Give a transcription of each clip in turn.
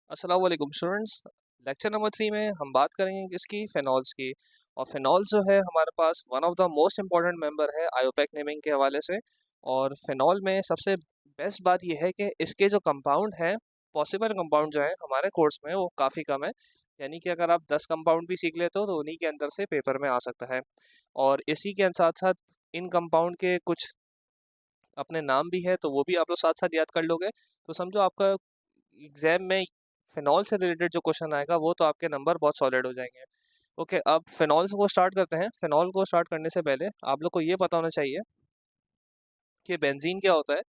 अस्सलाम वालेकुम students. Lecture number 3 में हम बात करेंगे किसकी, फिनॉल्स की। और फिनॉल्स जो है हमारे पास one of the most important member है आयोपेक नेमिंग के हवाले से। और फिनॉल में सबसे बेस्ट बात यह है कि इसके जो कंपाउंड हैं, पॉसिबल कंपाउंड जो है हमारे कोर्स में वो काफ़ी कम है। यानी कि अगर आप 10 कंपाउंड भी सीख लेते हो तो उन्हीं के अंदर से पेपर में आ सकता है। और इसी के साथ साथ इन कंपाउंड के कुछ अपने नाम भी है, तो वो भी आप लोग साथ साथ याद कर लोगे तो समझो आपका एग्जाम में फिनॉल से रिलेटेड जो क्वेश्चन आएगा वो तो आपके नंबर बहुत सॉलिड हो जाएंगे। ओके, अब फिनॉल को स्टार्ट करते हैं। फिनॉल को स्टार्ट करने से पहले आप लोग को ये पता होना चाहिए कि बेंजीन क्या होता है।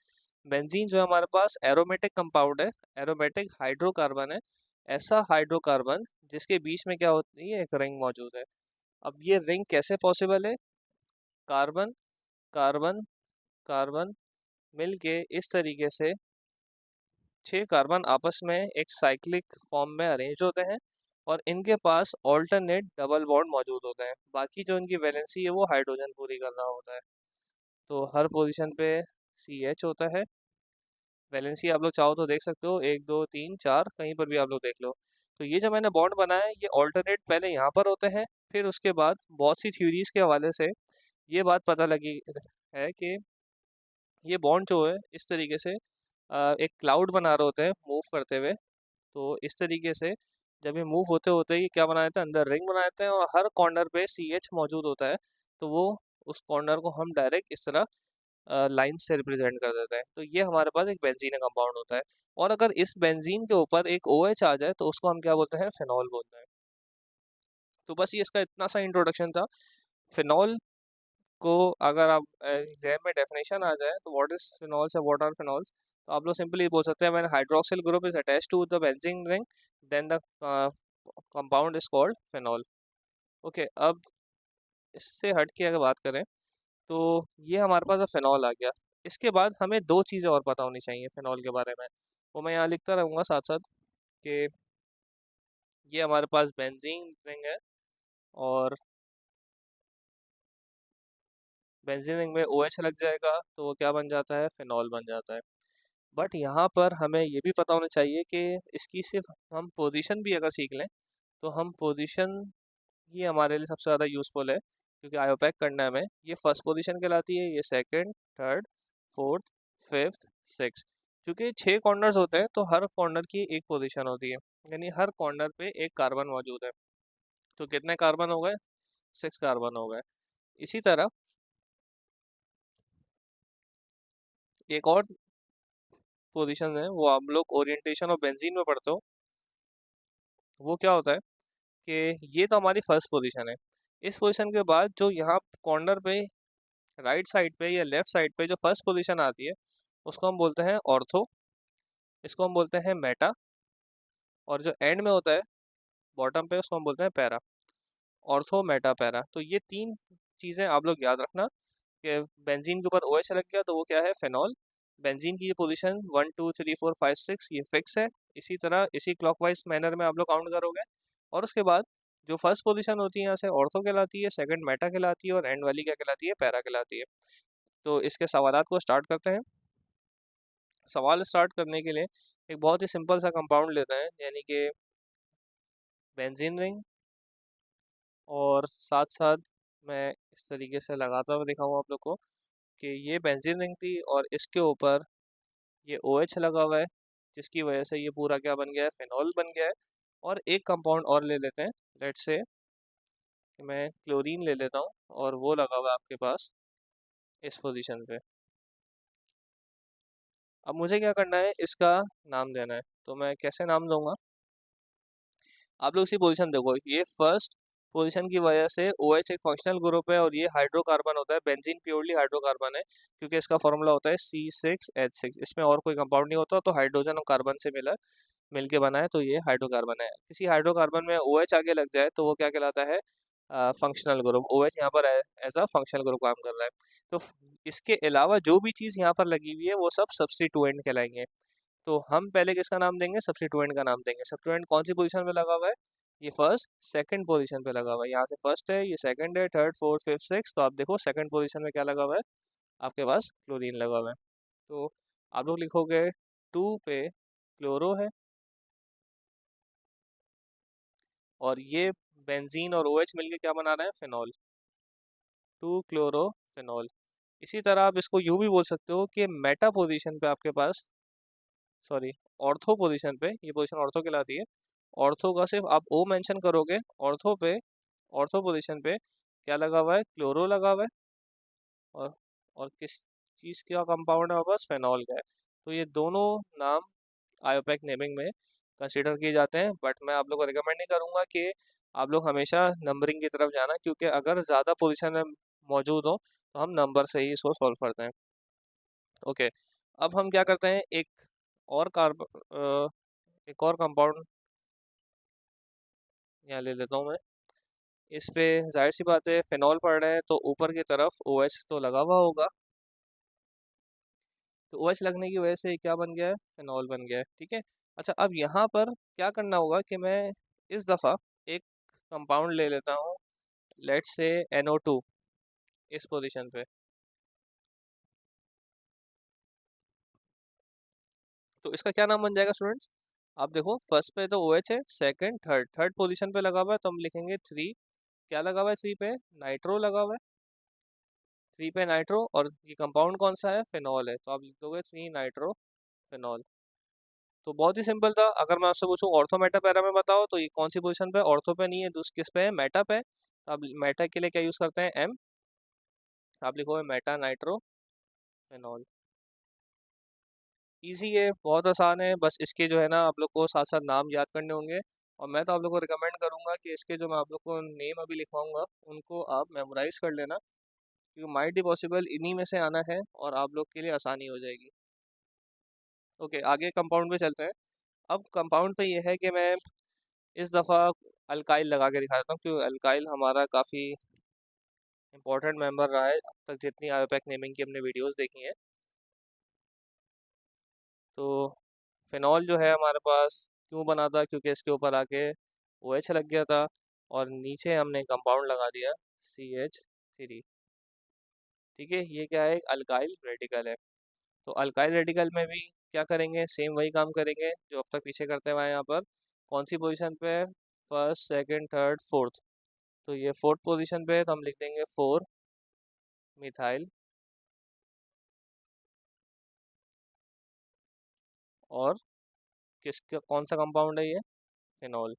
बेंजीन जो है हमारे पास एरोमेटिक कंपाउंड है, एरोमेटिक हाइड्रोकार्बन है। ऐसा हाइड्रोकार्बन जिसके बीच में क्या होती है, एक रिंग मौजूद है। अब ये रिंग कैसे पॉसिबल है? कार्बन कार्बन कार्बन मिलके इस तरीके से 6 कार्बन आपस में एक साइक्लिक फॉर्म में अरेंज होते हैं और इनके पास ऑल्टरनेट डबल बॉन्ड मौजूद होते हैं। बाकी जो इनकी वैलेंसी है वो हाइड्रोजन पूरी कर रहा होता है। तो हर पोजीशन पे CH होता है। वैलेंसी आप लोग चाहो तो देख सकते हो, 1 2 3 4 कहीं पर भी आप लोग देख लो। तो ये जो मैंने बॉन्ड बनाया है ये ऑल्टरनेट पहले यहाँ पर होते हैं, फिर उसके बाद बहुत सी थ्योरीज के हवाले से ये बात पता लगी है कि ये बॉन्ड जो है इस तरीके से एक क्लाउड बना रहे होते हैं मूव करते हुए। तो इस तरीके से जब ये मूव होते होते ये क्या बना देते हैं, अंदर रिंग बना देते हैं और हर कॉर्नर पे CH मौजूद होता है। तो वो उस कॉर्नर को हम डायरेक्ट इस तरह लाइन से रिप्रेजेंट कर देते हैं। तो ये हमारे पास एक बेंजीन कंपाउंड होता है। और अगर इस बेंजीन के ऊपर एक OH आ जाए तो उसको हम क्या बोलते हैं, फिनॉल बोलते हैं। तो बस ये इसका इतना सा इंट्रोडक्शन था। फिनॉल को अगर आप एग्जाम में डेफिनेशन आ जाए तो व्हाट इज फिनॉल्स या व्हाट आर फिनॉल्स, तो आप लोग सिंपली बोल सकते हैं when hydroxyl group is attached to the benzene ring then the compound is called phenol. Okay, अब इससे हट के अगर बात करें तो ये हमारे पास अब फिनॉल आ गया। इसके बाद हमें दो चीज़ें और पता होनी चाहिए फिनॉल के बारे में, वो मैं यहाँ लिखता रहूँगा साथ साथ कि ये हमारे पास बेंजीन रिंग है और बेंजीन रिंग में OH लग जाएगा तो वो क्या बन जाता है, फिनॉल बन जाता है। बट यहाँ पर हमें ये भी पता होना चाहिए कि इसकी सिर्फ हम पोजीशन भी अगर सीख लें तो हम पोजीशन ये हमारे लिए सबसे ज़्यादा यूज़फुल है, क्योंकि आयोपैक करना है हमें। ये फर्स्ट पोजीशन कहलाती है, ये second, third, fourth, fifth, six. क्योंकि 6 कॉर्नर्स होते हैं तो हर कॉर्नर की एक पोजीशन होती है, यानी हर कॉर्नर पे एक कार्बन मौजूद है। तो कितने कार्बन हो गए, 6 कार्बन हो गए। इसी तरह एक और पोजीशन है, वो आप लोग ओरिएंटेशन ऑफ बेंजीन में पढ़ते हो। वो क्या होता है कि ये तो हमारी फर्स्ट पोजीशन है। इस पोजीशन के बाद जो यहाँ कॉर्नर पे राइट साइड पे या लेफ्ट साइड पे जो फर्स्ट पोजीशन आती है उसको हम बोलते हैं ऑर्थो, इसको हम बोलते हैं मेटा, और जो एंड में होता है बॉटम पे उसको हम बोलते हैं पैरा। ऑर्थो, मेटा, पैरा, तो ये तीन चीज़ें आप लोग याद रखना कि बेंजीन के ऊपर OH लग गया तो वो क्या है, फेनॉल। बेंजीन की ये पोजीशन 1 2 3 4 5 6 ये फिक्स है। इसी तरह इसी क्लॉकवाइज मैनर में आप लोग काउंट करोगे। और उसके बाद जो फर्स्ट पोजीशन होती है यहाँ से ऑर्थो कहलाती है, सेकंड मेटा कहलाती है और एंड वाली क्या कहलाती है, पैरा कहलाती है। तो इसके सवालात को स्टार्ट करते हैं। सवाल स्टार्ट करने के लिए एक बहुत ही सिंपल सा कंपाउंड लेते हैं, यानी कि बेंजीन रिंग। और साथ साथ मैं इस तरीके से लगाता हुआ दिखाऊंगा आप लोग को कि ये बेंजीन रिंग थी और इसके ऊपर ये OH लगा हुआ है, जिसकी वजह से ये पूरा क्या बन गया है, फिनॉल बन गया है। और एक कंपाउंड और ले लेते हैं, लेट्स से कि मैं क्लोरीन ले लेता हूँ और वो लगा हुआ है आपके पास इस पोजीशन पे। अब मुझे क्या करना है, इसका नाम देना है। तो मैं कैसे नाम दूंगा, आप लोग इसी पोजीशन देखो, ये फर्स्ट पोजीशन की वजह से OH एक फंक्शनल ग्रुप है और ये हाइड्रोकार्बन होता है। बेंजीन प्योरली हाइड्रोकार्बन है क्योंकि इसका फॉर्मूला होता है C6H6, इसमें और कोई कंपाउंड नहीं होता। तो हाइड्रोजन और कार्बन से मिलके बना है, तो ये हाइड्रोकार्बन है। किसी हाइड्रोकार्बन में OH आगे लग जाए तो वो क्या कहलाता है, फंक्शनल ग्रुप। OH यहाँ पर एज अ फंक्शनल ग्रुप काम कर रहा है। तो इसके अलावा जो भी चीज़ यहाँ पर लगी हुई है वो सब सब्स्टिट्यूएंट कहलाएंगे। तो हम पहले किसका नाम देंगे, सब्स्टिट्यूएंट का नाम देंगे। सब्स्टिट्यूएंट कौन सी पोजीशन पे लगा हुआ है, ये फर्स्ट सेकंड पोजीशन पे लगा हुआ है। यहाँ से फर्स्ट है, ये सेकंड है, थर्ड फोर्थ फिफ्थ सिक्स। तो आप देखो सेकंड पोजीशन में क्या लगा हुआ है, आपके पास क्लोरीन लगा हुआ है। तो आप लोग लिखोगे 2 पे क्लोरो है, और ये बेंजीन और OH मिलके क्या बना रहे हैं, फिनॉल, 2 क्लोरोफिनॉल। इसी तरह आप इसको यूँ भी बोल सकते हो कि मेटा पोजीशन पे आपके पास, सॉरी, ऑर्थो पोजीशन पे, ये पोजीशन ऑर्थो कहलाती है, ऑर्थो का सिर्फ आप O मेंशन करोगे, ऑर्थो पे, ऑर्थो पोजीशन पे क्या लगा हुआ है, क्लोरो लगा हुआ है, और और किस चीज़ का कंपाउंड है हमारे पास, फेनॉल का है। तो ये दोनों नाम आयोपैक नेमिंग में कंसीडर किए जाते हैं, बट मैं आप लोग को रिकमेंड नहीं करूँगा कि आप लोग हमेशा नंबरिंग की तरफ जाना, क्योंकि अगर ज़्यादा पोजीशन में मौजूद हो तो हम नंबर से ही इसको सॉल्व करते हैं। ओके, अब हम क्या करते हैं, और कार्ब एक और कंपाउंड यहाँ ले लेता हूँ मैं। इस पे जाहिर सी बात है फिनॉल पढ़ रहे हैं तो ऊपर की तरफ OH तो लगा हुआ होगा, तो OH लगने की वजह से क्या बन गया है, फिनॉल बन गया है। ठीक है, अच्छा अब यहाँ पर क्या करना होगा कि मैं इस दफ़ा एक कंपाउंड ले लेता हूँ, लेट्स से NO2 इस पोजीशन पे। तो इसका क्या नाम बन जाएगा स्टूडेंट्स, आप देखो फर्स्ट पे तो OH है, सेकंड थर्ड, थर्ड पोजीशन पे लगा हुआ है तो हम लिखेंगे 3। क्या लगा हुआ है 3 पे, नाइट्रो लगा हुआ है, 3 पे नाइट्रो, और ये कंपाउंड कौन सा है, फिनॉल है, तो आप लिख दोगे 3 नाइट्रो फिनॉल। तो बहुत ही सिंपल था। अगर मैं आपसे पूछूं ऑर्थो मेटा पैरा में बताओ तो ये कौन सी पोजीशन पे, ऑर्थो पे नहीं है, दूसरी किस पे है, मेटा पे। तो आप मेटा के लिए क्या यूज़ करते हैं, M, आप लिखोगे मेटा नाइट्रो फिनॉल। ईजी है, बहुत आसान है, बस इसके जो है ना आप लोग को साथ साथ नाम याद करने होंगे। और मैं तो आप लोग को रिकमेंड करूंगा कि इसके जो मैं आप लोग को नेम अभी लिखवाऊंगा उनको आप मेमोराइज कर लेना, क्योंकि माइट भी पॉसिबल इन्हीं में से आना है और आप लोग के लिए आसानी हो जाएगी। ओके, आगे कंपाउंड पे चलते हैं। अब कंपाउंड पे ये है कि मैं इस दफ़ा अल्काइल लगा के दिखा देता हूँ, क्योंकि अल्काइल हमारा काफ़ी इंपॉर्टेंट मेंबर रहा है अब तक जितनी आयोपैक नेमिंग की हमने वीडियोस देखी हैं। तो फिनॉल जो है हमारे पास क्यों बना था, क्योंकि इसके ऊपर आके OH लग गया था और नीचे हमने कंपाउंड लगा दिया CH3। ठीक है, ये क्या है, अल्काइल रेडिकल है। तो अल्काइल रेडिकल में भी क्या करेंगे, सेम वही काम करेंगे जो अब तक पीछे करते हुए हैं। यहाँ पर कौन सी पोजीशन पे है, फर्स्ट सेकंड थर्ड फोर्थ, तो ये फोर्थ पोजीशन पे है तो हम लिख देंगे 4 मिथाइल, और किसका कौन सा कंपाउंड है ये, फिनॉल,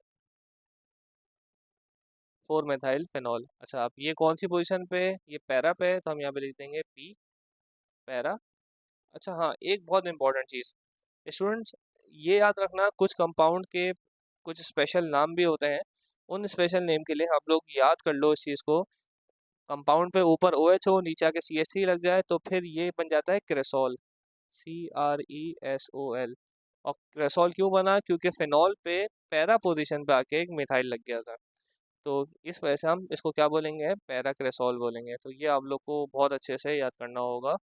4 मिथाइल फिनॉल। अच्छा, आप ये कौन सी पोजीशन पे है, ये पैरा पे है तो हम यहाँ पे लिख देंगे P, पैरा। अच्छा हाँ, एक बहुत इंपॉर्टेंट चीज़ स्टूडेंट्स, ये याद रखना, कुछ कंपाउंड के कुछ स्पेशल नाम भी होते हैं। उन स्पेशल नेम के लिए आप लोग याद कर लो इस चीज़ को, कंपाउंड पे ऊपर OH हो, नीचे आके CH3 लग जाए तो फिर ये बन जाता है क्रेसॉल, CRESOL। और क्रेसॉल क्यों बना, क्योंकि फिनॉल पे पैरा पोजीशन पे आके एक मिथाइल लग गया था, तो इस वजह से हम इसको क्या बोलेंगे, पैरा क्रेसॉल बोलेंगे। तो ये आप लोग को बहुत अच्छे से याद करना होगा,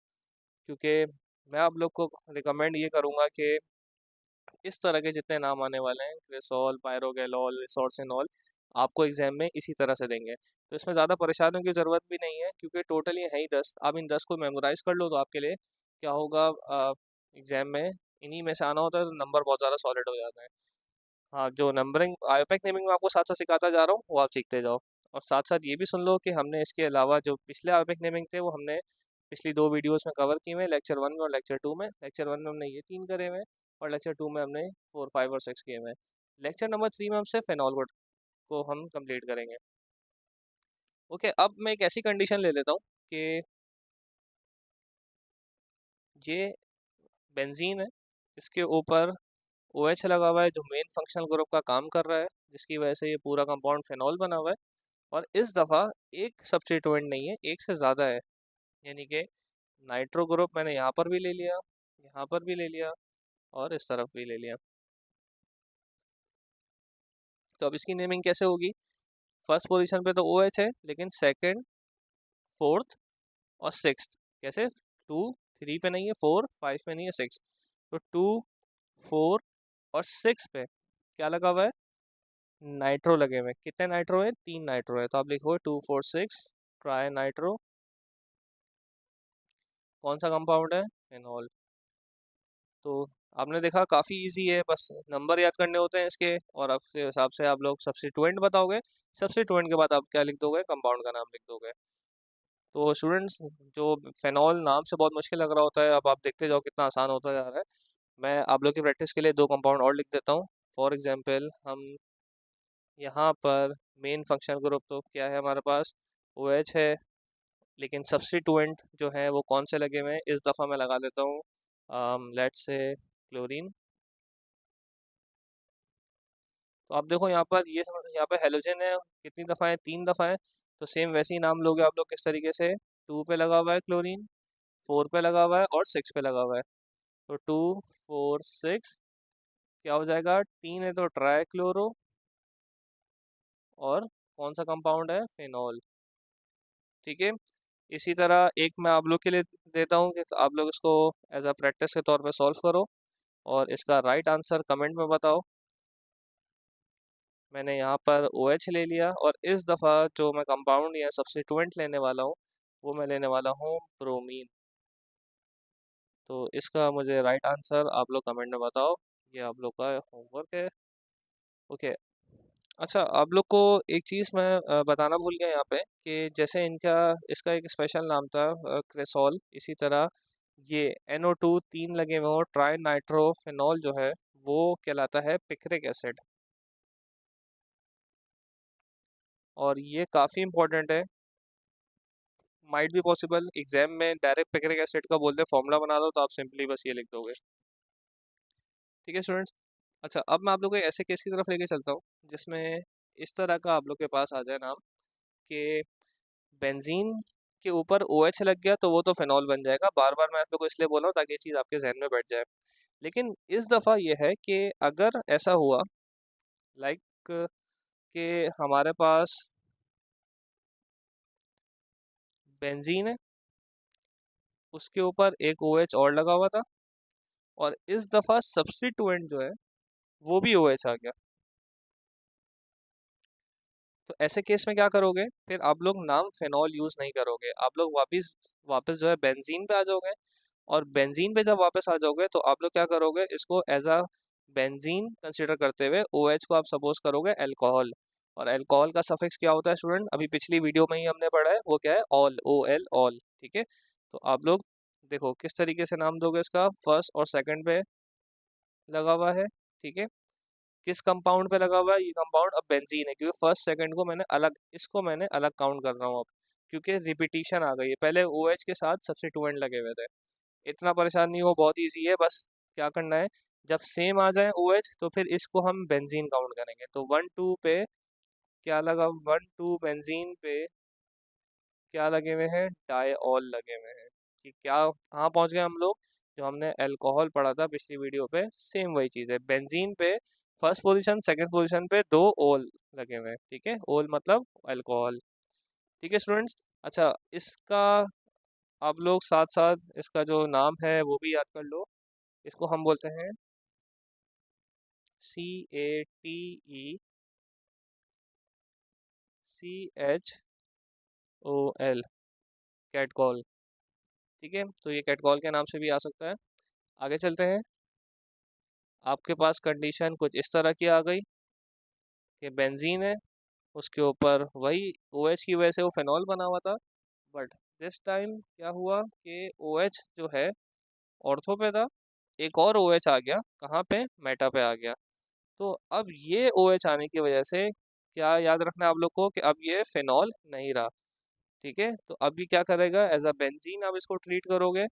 क्योंकि मैं आप लोग को रिकमेंड ये करूँगा कि इस तरह के जितने नाम आने वाले हैं, क्रेसॉल, पायरोगेलॉल, रिसोर्सिनॉल, आपको एग्जाम में इसी तरह से देंगे। तो इसमें ज़्यादा परेशानियों की ज़रूरत भी नहीं है, क्योंकि टोटल ये है ही 10। आप इन 10 को मेमोराइज कर लो तो आपके लिए क्या होगा, एग्जाम में इन्हीं में से आना होता है तो नंबर बहुत ज़्यादा सॉलिड हो जाता है। हाँ, जो नंबरिंग आयोपैक नेमिंग में आपको साथ साथ सिखाता जा रहा हूँ वो आप सीखते जाओ। और साथ साथ ये भी सुन लो कि हमने इसके अलावा जो पिछले आयोपैक नेमिंग थे वो हमने पिछली 2 वीडियोस में कवर किए हुए हैं, लेक्चर 1 में और लेक्चर 2 में। लेक्चर 1 में हमने ये 3 करे हुए हैं और लेक्चर 2 में हमने 4, 5 और 6 किए हुए हैं। लेक्चर नंबर 3 में हम सिर्फ फेनॉल को हम कंप्लीट करेंगे। ओके, अब मैं एक ऐसी कंडीशन ले लेता हूँ कि ये बेंजीन है, इसके ऊपर OH लगा हुआ है जो मेन फंक्शनल ग्रुप का काम कर रहा है, जिसकी वजह से ये पूरा कंपाउंड फेनॉल बना हुआ है। और इस दफ़ा एक सब्स्टिट्यूएंट नहीं है, एक से ज़्यादा है, यानी कि नाइट्रो ग्रुप मैंने यहाँ पर भी ले लिया, यहाँ पर भी ले लिया और इस तरफ भी ले लिया। तो अब इसकी नेमिंग कैसे होगी, फर्स्ट पोजीशन पे तो OH है, लेकिन सेकंड, फोर्थ और सिक्स्थ कैसे, 2, 3 पे नहीं है, 4, 5 पे नहीं है, 6, तो 2, 4 और 6 पे क्या लगा हुआ है, नाइट्रो लगे हुए हैं। कितने नाइट्रो है, 3 नाइट्रो है, तो आप लिखो 2, 4, 6 ट्राई नाइट्रो। कौन सा कंपाउंड है, फेनॉल। तो आपने देखा काफ़ी इजी है, बस नंबर याद करने होते हैं इसके, और आपके हिसाब से आप लोग सब्स्टिट्यूएंट बताओगे। सब्स्टिट्यूएंट के बाद आप क्या लिख दोगे, कंपाउंड का नाम लिख दोगे। तो स्टूडेंट्स, जो फेनॉल नाम से बहुत मुश्किल लग रहा होता है, अब आप देखते जाओ कितना आसान होता जा रहा है। मैं आप लोग की प्रैक्टिस के लिए दो कंपाउंड और लिख देता हूँ। फॉर एग्जांपल, हम यहाँ पर मेन फंक्शनल ग्रुप तो क्या है हमारे पास, OH है, लेकिन सब्स्टिट्यूएंट जो है वो कौन से लगे हुए हैं, इस दफ़ा मैं लगा देता हूँ लेट्स से क्लोरीन। तो आप देखो यहाँ पर यहाँ पे हेलोजन है, कितनी दफ़ा है, 3 दफ़ा है। तो सेम वैसे ही नाम लोगे आप लोग किस तरीके से, 2 पे लगा हुआ है क्लोरीन, 4 पे लगा हुआ है और 6 पे लगा हुआ है। तो 2 4 6 क्या हो जाएगा, 3 है तो ट्राई क्लोरो, और कौन सा कंपाउंड है, फेनॉल। ठीक है। इसी तरह एक मैं आप लोग के लिए देता हूँ कि आप लोग इसको एज अ प्रैक्टिस के तौर पे सॉल्व करो, और इसका राइट आंसर कमेंट में बताओ। मैंने यहाँ पर OH ले लिया, और इस दफ़ा जो मैं कंपाउंड या सब्स्टिट्यूएंट लेने वाला हूँ वो मैं लेने वाला हूँ ब्रोमीन। तो इसका मुझे राइट आंसर आप लोग कमेंट में बताओ, ये आप लोग का होमवर्क है। ओके। अच्छा, आप लोग को एक चीज़ मैं बताना भूल गया यहाँ पे, कि जैसे इनका इसका एक स्पेशल नाम था क्रेसॉल, इसी तरह ये NO2 3 लगे हुए हो, ट्राई नाइट्रोफेनॉल जो है वो कहलाता है पिक्रिक एसिड। और ये काफ़ी इंपॉर्टेंट है, माइट भी पॉसिबल एग्जाम में डायरेक्ट पिक्रिक एसिड का बोलते फॉर्मूला बना दो, तो आप सिंपली बस ये लिख दोगे। ठीक है स्टूडेंट्स। अच्छा, अब मैं आप लोग को एक ऐसे केस की तरफ लेके चलता हूँ जिसमें इस तरह का आप लोग के पास आ जाए नाम, कि बेंजीन के ऊपर OH लग गया तो वो तो फेनॉल बन जाएगा। बार बार मैं आप लोग को इसलिए बोल रहा हूँ ताकि ये चीज़ आपके जहन में बैठ जाए। लेकिन इस दफ़ा ये है कि अगर ऐसा हुआ, लाइक कि हमारे पास बेंजीन है, उसके ऊपर एक OH और लगा हुआ था, और इस दफ़ा सब्स्टिट्यूएंट जो है वो भी OH आ गया। तो ऐसे केस में क्या करोगे, फिर आप लोग नाम फेनॉल यूज़ नहीं करोगे, आप लोग वापस वापस जो है बेंजीन पे आ जाओगे। और बेंजीन पे जब वापस आ जाओगे तो आप लोग क्या करोगे, इसको एज अ बेंजीन कंसिडर करते हुए OH को आप सपोज करोगे अल्कोहल। और अल्कोहल का सफिक्स क्या होता है स्टूडेंट, अभी पिछली वीडियो में ही हमने पढ़ा है, वो क्या है, ऑल, OL, ऑल। ठीक है। तो आप लोग देखो किस तरीके से नाम दोगे इसका, फर्स्ट और सेकंड पे लगा हुआ है। ठीक है। किस कंपाउंड पे लगा हुआ है, ये कंपाउंड अब बेंजीन है, क्योंकि फर्स्ट सेकंड को मैंने अलग, इसको मैंने अलग काउंट कर रहा हूँ अब, क्योंकि रिपीटिशन आ गई है, पहले OH के साथ सब्स्टिट्यूएंट लगे हुए थे। इतना परेशान नहीं हो, बहुत इजी है, बस क्या करना है, जब सेम आ जाए OH तो फिर इसको हम बेंजीन काउंट करेंगे। तो 1 2 पे क्या लगा, 1 2 बेंजीन पे क्या लगे हुए हैं, डायऑल लगे हुए हैं। कि क्या, कहाँ पहुँच गए हम लोग, जो हमने अल्कोहल पढ़ा था पिछली वीडियो पे, सेम वही चीज़ है। बेंजीन पे फर्स्ट पोजीशन, सेकंड पोजीशन पे 2 ओल लगे हुए हैं। ठीक है, ओल मतलब अल्कोहल। ठीक है स्टूडेंट्स। अच्छा, इसका आप लोग साथ साथ इसका जो नाम है वो भी याद कर लो। इसको हम बोलते हैं CATECHOL, कैटकॉल। ठीक है, तो ये कैटकॉल के नाम से भी आ सकता है। आगे चलते हैं। आपके पास कंडीशन कुछ इस तरह की आ गई कि बेंजीन है, उसके ऊपर वही OH की वजह से वो फेनॉल बना हुआ था, बट दिस टाइम क्या हुआ कि OH जो है ऑर्थो पे था, एक और OH आ गया, कहाँ पे, मेटा पे आ गया। तो अब ये OH आने की वजह से क्या याद रखना है आप लोग को, कि अब ये फेनॉल नहीं रहा। ठीक है। तो अभी क्या करेगा, एज अ बेंजीन आप इसको ट्रीट करोगे।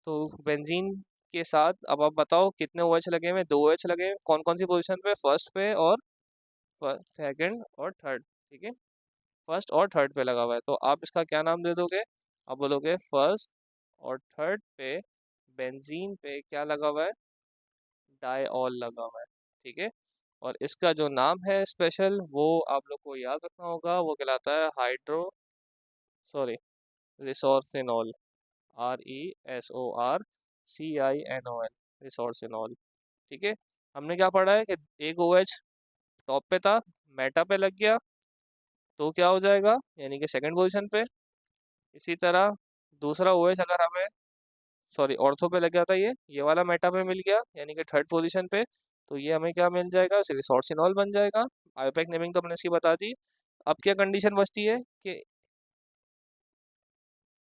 तो बेंजीन के साथ अब आप बताओ कितने OH लगे हुए, 2 OH लगे हैं, कौन कौन सी पोजीशन पे, फर्स्ट पे और सेकंड और थर्ड। ठीक है, फर्स्ट और थर्ड पे लगा हुआ है, तो आप इसका क्या नाम दे दोगे, आप बोलोगे फर्स्ट और थर्ड पे बेंजीन पे क्या लगा हुआ है, डायऑल लगा हुआ है। ठीक है। और इसका जो नाम है स्पेशल, वो आप लोग को याद रखना होगा, वो कहलाता है hydro, sorry, resorcinol, RESORCINOL, resorcinol. ठीक है। हमने क्या पढ़ा है कि एक OH टॉप पे था, मेटा पे लग गया, तो क्या हो जाएगा, यानी कि सेकंड पोजीशन पे। इसी तरह दूसरा OH अगर हमें सॉरी ऑर्थो पे लग गया था, ये वाला मेटा पे मिल गया, यानी कि थर्ड पोजीशन पे। तो ये हमें क्या मिल जाएगा, रिसोर्सिनॉल बन जाएगा। आयोपेक नेमिंग तो हमने इसकी बता दी। अब क्या कंडीशन बचती है कि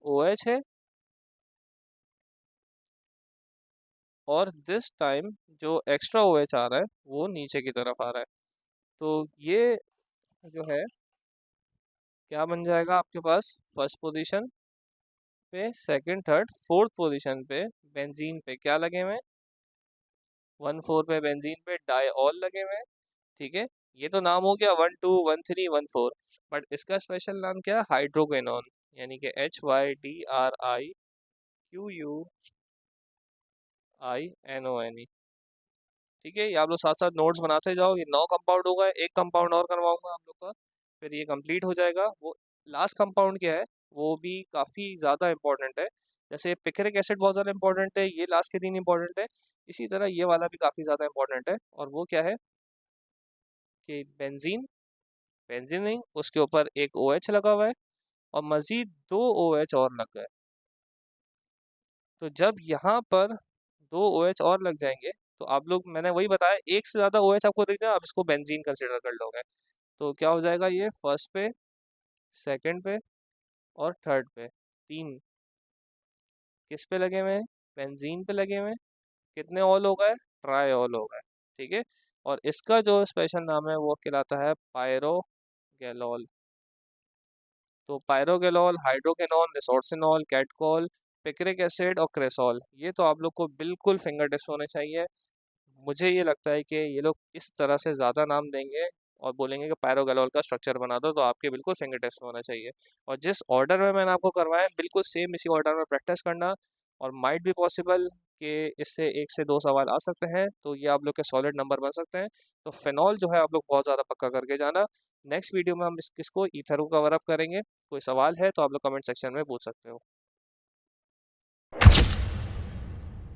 OH है, और दिस टाइम जो एक्स्ट्रा OH आ रहा है वो नीचे की तरफ आ रहा है। तो ये जो है क्या बन जाएगा आपके पास, फर्स्ट पोजीशन पे, सेकंड, थर्ड, फोर्थ पोजीशन पे बेंजीन पे क्या लगे हुए हैं, 1,4 पे बेंजीन पे डाईऑल लगे हुए हैं। ठीक है, ये तो नाम हो गया 1,2 1,3 1,4, बट इसका स्पेशल नाम क्या है, हाइड्रोक्विनोन, यानी कि HYDRIQUINONE। ठीक है, ये आप लोग साथ साथ नोट्स बनाते जाओ। ये 9 कंपाउंड होगा, एक कंपाउंड और करवाऊंगा आप लोग का, फिर ये कंप्लीट हो जाएगा। वो लास्ट कंपाउंड क्या है, वो भी काफ़ी ज़्यादा इंपॉर्टेंट है। जैसे पिक्रिक एसिड बहुत ज़्यादा इंपॉर्टेंट है, ये लास्ट के दिन इंपॉर्टेंट है, इसी तरह ये वाला भी काफ़ी ज़्यादा इंपॉर्टेंट है। और वो क्या है कि बेंजीन, बेंजीन नहीं, उसके ऊपर एक OH लगा हुआ है और मज़ीद 2 OH और लग गए। तो जब यहाँ पर 2 OH और लग जाएंगे तो आप लोग, मैंने वही बताया, एक से ज़्यादा OH आपको दिख जाए आप इसको बेंजीन कंसिडर कर लोगे। तो क्या हो जाएगा, ये फर्स्ट पे, सेकंड पे और थर्ड पे, तीन किस पे लगे हुए हैं, बेंजीन पे लगे हुए हैं। कितने ऑल हो गए, ट्राई ऑल हो गए। ठीक है, और इसका जो स्पेशल नाम है वो कहलाता है पायरोगेलॉल। तो पायरोगेलॉल, हाइड्रोकेनॉन, रिसोर्सिनॉल, कैटकॉल, पिक्रिक एसिड और क्रेसॉल, ये तो आप लोग को बिल्कुल फिंगर टिप्स होने चाहिए। मुझे ये लगता है कि ये लोग इस तरह से ज़्यादा नाम देंगे और बोलेंगे कि पायरोगेलॉल का स्ट्रक्चर बना दो, तो आपके बिल्कुल फिंगर टिप्स में होना चाहिए। और जिस ऑर्डर में मैंने आपको करवाया बिल्कुल सेम इसी ऑर्डर में प्रैक्टिस करना। और माइट भी पॉसिबल कि इससे 1 से 2 सवाल आ सकते हैं, तो ये आप लोग के सॉलिड नंबर बन सकते हैं। तो फिनॉल जो है आप लोग बहुत ज़्यादा पक्का करके जाना। नेक्स्ट वीडियो में हम इसको ईथर को कवर अप करेंगे। कोई सवाल है तो आप लोग कमेंट सेक्शन में पूछ सकते हो।